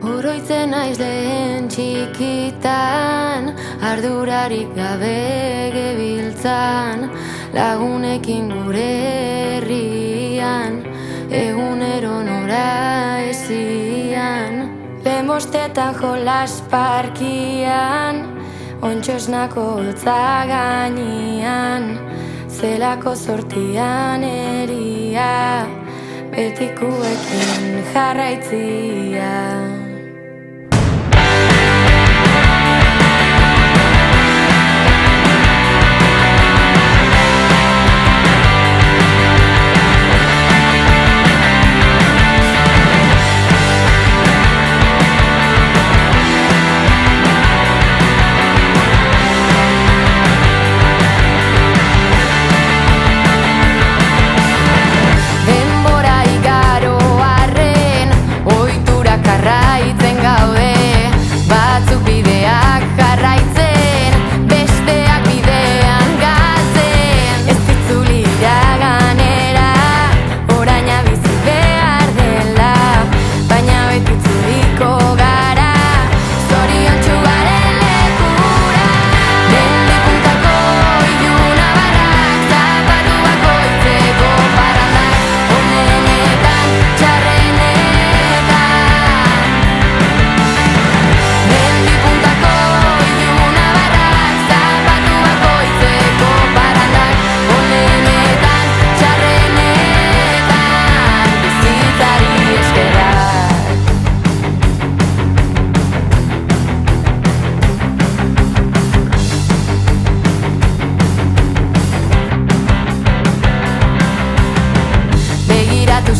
Oroitzen naiz lehen txikitan, ardurarik gabe gebiltzan, lagunekin gure herrian, egunero nora ezian. Lehen bostetan jolas parkian, ontxosnako holtza gainean, zelako sortian eria, betikuekin jarraitzia.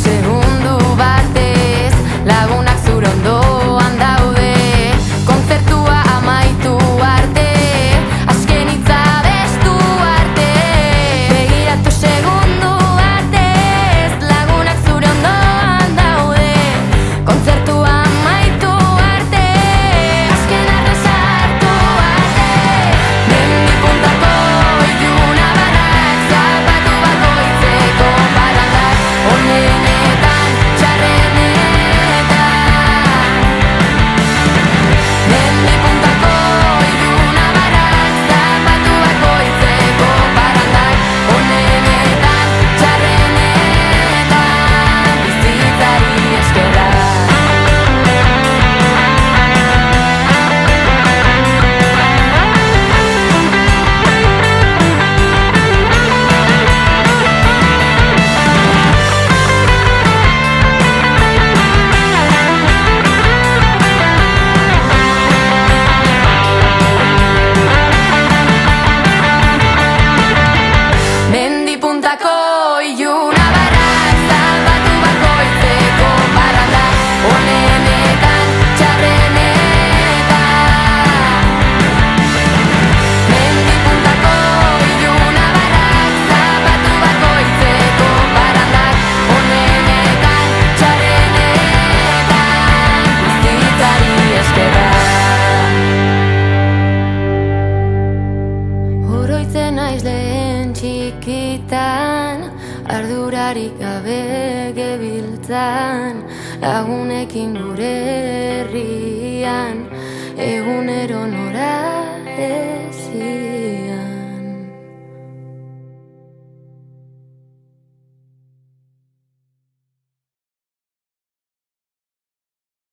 Segundu batez, lagunak zure ondoan daude, kontzertua amaitu arte, azken hitza bestu arte. Begiratu segundu batez, lagunak zure ondoan daude, kontzertua amaitu arte, azken arresa hartu arte. Mendi puntako ilunabarrak, zapatu bakoitzeko barandak, onenetan, txarrenetan. Mendi puntako ilunabarrak, zapatu bakoitzeko barandak, onenetan, txarrenetan, bizitzari eskerrak. Mendi puntako ilunabarrak, zapatu bakoitzeko barandak, onenetan, txarrenetan. Mendi puntako ilunabarrak, zapatu bakoitzeko barandak, onenetan, txarrenetan, bizitzari eskerrak. Oroitzen naiz lehen txikitan, ardurarik gabe gebiltzan, lagunekin gure herrian, egunero nora